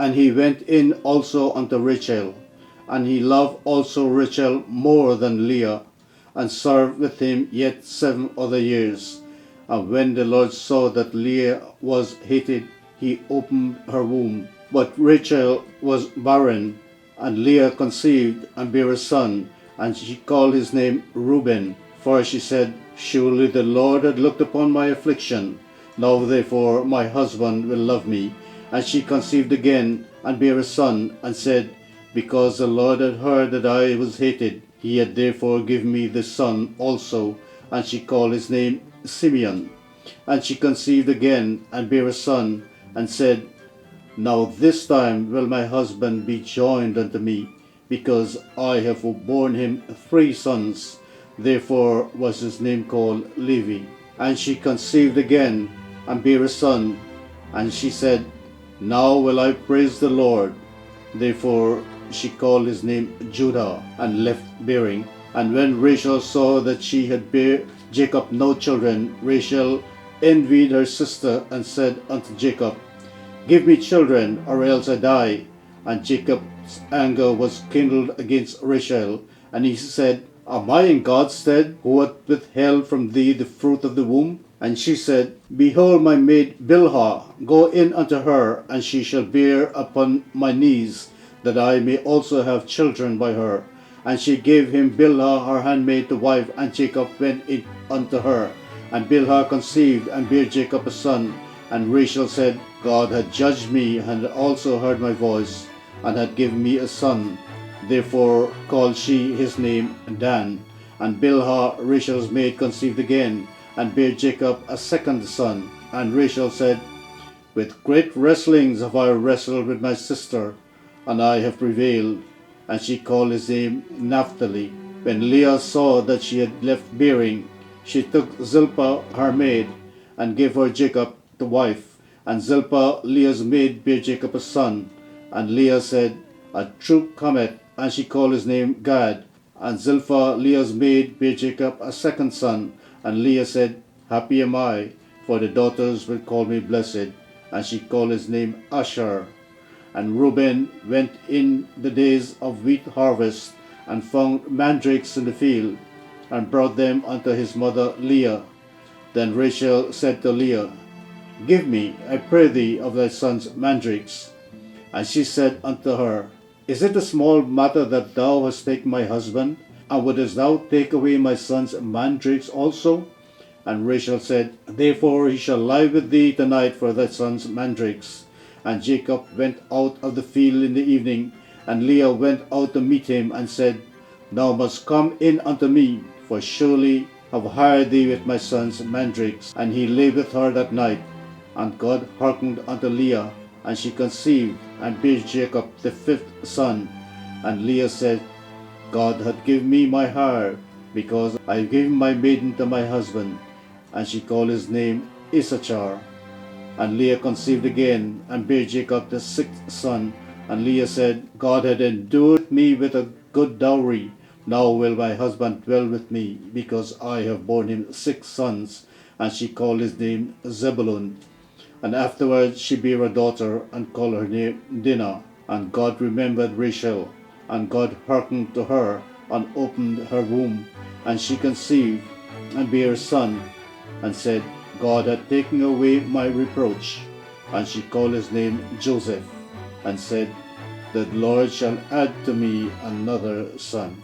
And he went in also unto Rachel, and he loved also Rachel more than Leah, and served with him yet 7 other years. And when the Lord saw that Leah was hated, he opened her womb. But Rachel was barren, and Leah conceived and bare a son, and she called his name Reuben. For she said, Surely the Lord had looked upon my affliction. Now therefore my husband will love me. And she conceived again, and bare a son, and said, Because the Lord had heard that I was hated, he had therefore given me this son also. And she called his name Simeon. And she conceived again, and bare a son, and said, Now this time will my husband be joined unto me, because I have borne him 3 sons. Therefore was his name called Levi. And she conceived again, and bare a son, and she said, Now will I praise the Lord. Therefore she called his name Judah, and left bearing. And when Rachel saw that she had bare Jacob no children, Rachel envied her sister, and said unto Jacob, Give me children, or else I die. And Jacob's anger was kindled against Rachel, and he said, Am I in God's stead, who hath withheld from thee the fruit of the womb? And she said, Behold my maid Bilhah, go in unto her, and she shall bear upon my knees, that I may also have children by her. And she gave him Bilhah her handmaid to wife, and Jacob went in unto her. And Bilhah conceived, and bare Jacob a son. And Rachel said, God had judged me, and had also heard my voice, and had given me a son. Therefore called she his name Dan. And Bilhah Rachel's maid conceived again, and bare Jacob a second son. And Rachel said, With great wrestlings have I wrestled with my sister, and I have prevailed. And she called his name Naphtali. When Leah saw that she had left bearing, she took Zilpah her maid, and gave her Jacob to wife. And Zilpah Leah's maid bare Jacob a son. And Leah said, A troop cometh, and she called his name Gad. And Zilpah Leah's maid bare Jacob a second son. And Leah said, Happy am I, for the daughters will call me blessed. And she called his name Asher. And Reuben went in the days of wheat harvest, and found mandrakes in the field, and brought them unto his mother Leah. Then Rachel said to Leah, Give me, I pray thee, of thy son's mandrakes. And she said unto her, Is it a small matter that thou hast taken my husband? And wouldest thou take away my son's mandrakes also? And Rachel said, Therefore he shall lie with thee tonight for thy son's mandrakes. And Jacob went out of the field in the evening, and Leah went out to meet him, and said, Thou must come in unto me, for surely have hired thee with my son's mandrakes. And he lay with her that night. And God hearkened unto Leah, and she conceived, and bare Jacob the 5th son. And Leah said, God hath given me my hire, because I have given my maiden to my husband. And she called his name Issachar. And Leah conceived again, and bare Jacob the 6th son. And Leah said, God had endured me with a good dowry. Now will my husband dwell with me, because I have borne him 6 sons. And she called his name Zebulun. And afterwards she bare a daughter, and called her name Dinah. And God remembered Rachel, and God hearkened to her, and opened her womb. And she conceived, and bare a son, and said, God had taken away my reproach. And she called his name Joseph, and said, The Lord shall add to me another son.